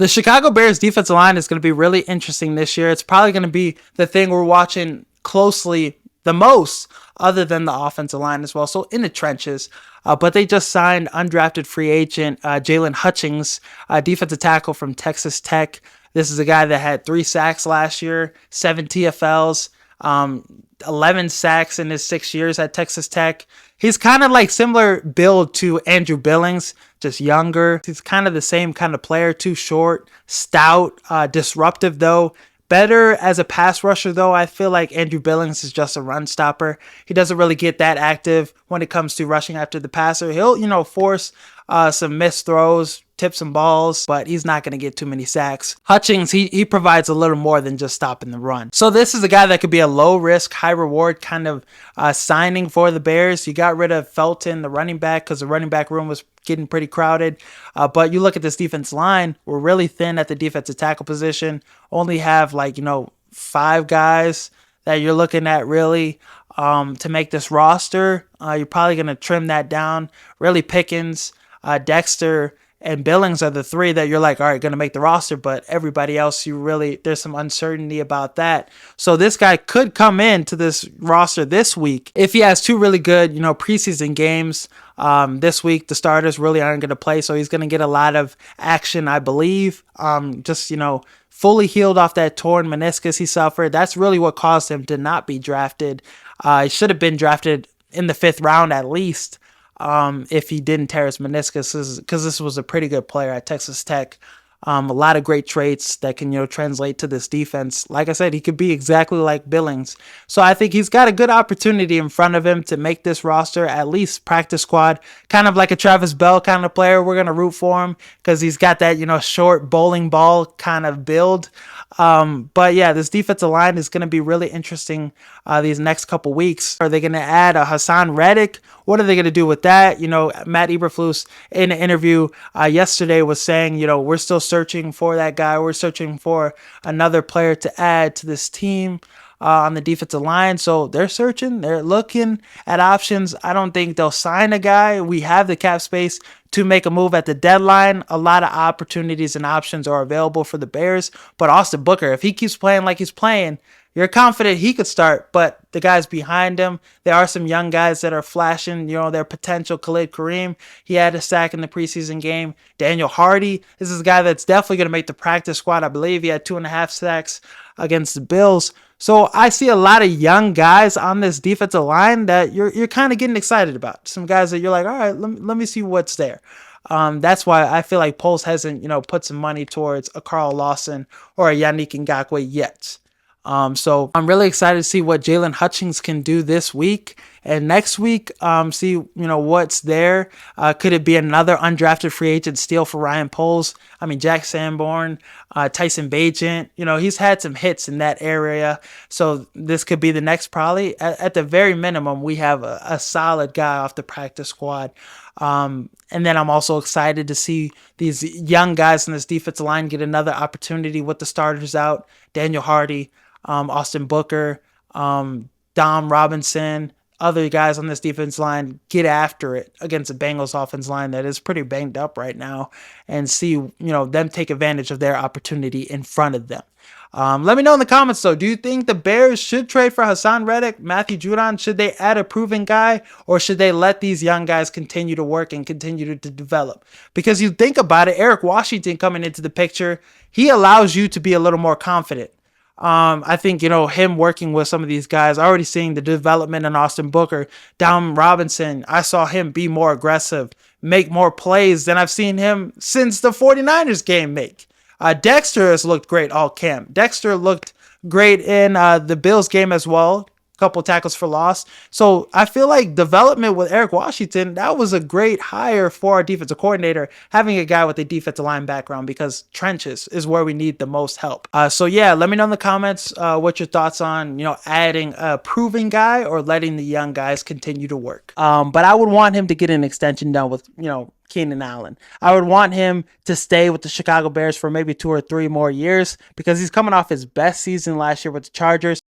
The Chicago Bears defensive line is going to be really interesting this year. It's probably going to be the thing we're watching closely the most, other than the offensive line as well. So in the trenches. But they just signed undrafted free agent Jalen Hutchings, defensive tackle from Texas Tech. This is a guy that had 3 sacks last year, 7 TFLs, 11 sacks in his 6 years at Texas Tech. He's kind of like similar build to Andrew Billings, just younger. He's kind of the same kind of player, too short, stout, disruptive though. Better as a pass rusher, though. I feel like Andrew Billings is just a run stopper. He doesn't really get that active when it comes to rushing after the passer. He'll, force some missed throws, tip some balls, but he's not going to get too many sacks. Hutchings, he provides a little more than just stopping the run. So this is a guy that could be a low risk, high reward kind of signing for the Bears. You got rid of Felton, the running back, because the running back room was getting pretty crowded. But you look at this defense line, we're really thin at the defensive tackle position. Only have 5 guys that you're looking at really to make this roster. You're probably going to trim that down. Really Pickens, Dexter, and Billings are the 3 that you're like, all right, going to make the roster, but everybody else, there's some uncertainty about that. So this guy could come into this roster this week if he has 2 really good, preseason games. This week, the starters really aren't going to play, so he's going to get a lot of action, I believe. Fully healed off that torn meniscus he suffered. That's really what caused him to not be drafted. He should have been drafted in the 5th round at least. If he didn't tear his meniscus, because this was a pretty good player at Texas Tech. A lot of great traits that can, translate to this defense. Like I said, he could be exactly like Billings. So I think he's got a good opportunity in front of him to make this roster, at least practice squad, kind of like a Travis Bell kind of player. We're going to root for him because he's got that, short bowling ball kind of build. But yeah, this defensive line is going to be really interesting these next couple weeks. Are they going to add a Hassan Reddick? What are they going to do with that? Matt Eberflus in an interview yesterday was saying, we're still searching for that guy. We're searching for another player to add to this team on the defensive line. So they're searching. They're looking at options. I don't think they'll sign a guy. We have the cap space to make a move at the deadline. A lot of opportunities and options are available for the Bears. But Austin Booker, if he keeps playing like he's playing, you're confident he could start, but the guys behind him, there are some young guys that are flashing, their potential. Khalid Kareem, he had a sack in the preseason game. Daniel Hardy, this is a guy that's definitely going to make the practice squad. I believe he had 2.5 sacks against the Bills. So I see a lot of young guys on this defensive line that you're kind of getting excited about. Some guys that you're like, all right, let me see what's there. That's why I feel like Poles hasn't, put some money towards a Carl Lawson or a Yannick Ngakoue yet. So I'm really excited to see what Jalen Hutchings can do this week and next week. See, what's there. Could it be another undrafted free agent steal for Ryan Poles? I mean, Jack Sanborn, Tyson Bagent, he's had some hits in that area. So this could be the next, probably at the very minimum, we have a solid guy off the practice squad. And then I'm also excited to see these young guys in this defensive line get another opportunity with the starters out. Daniel Hardy, Austin Booker, Dom Robinson, other guys on this defense line get after it against the Bengals offense line that is pretty banged up right now, and see, them take advantage of their opportunity in front of them. Let me know in the comments, though. Do you think the Bears should trade for Hassan Reddick, Matthew Judon? Should they add a proven guy, or should they let these young guys continue to work and continue to develop? Because you think about it, Eric Washington coming into the picture, he allows you to be a little more confident. I think, him working with some of these guys, already seeing the development in Austin Booker, Dom Robinson, I saw him be more aggressive, make more plays than I've seen him since the 49ers game make. Dexter has looked great all camp. Dexter looked great in the Bills game as well. Couple tackles for loss. So I feel like development with Eric Washington, that was a great hire for our defensive coordinator, having a guy with a defensive line background, because trenches is where we need the most help. So yeah, let me know in the comments what your thoughts on, adding a proven guy or letting the young guys continue to work. But I would want him to get an extension done with, Keenan Allen. I would want him to stay with the Chicago Bears for maybe 2 or 3 more years, because he's coming off his best season last year with the Chargers.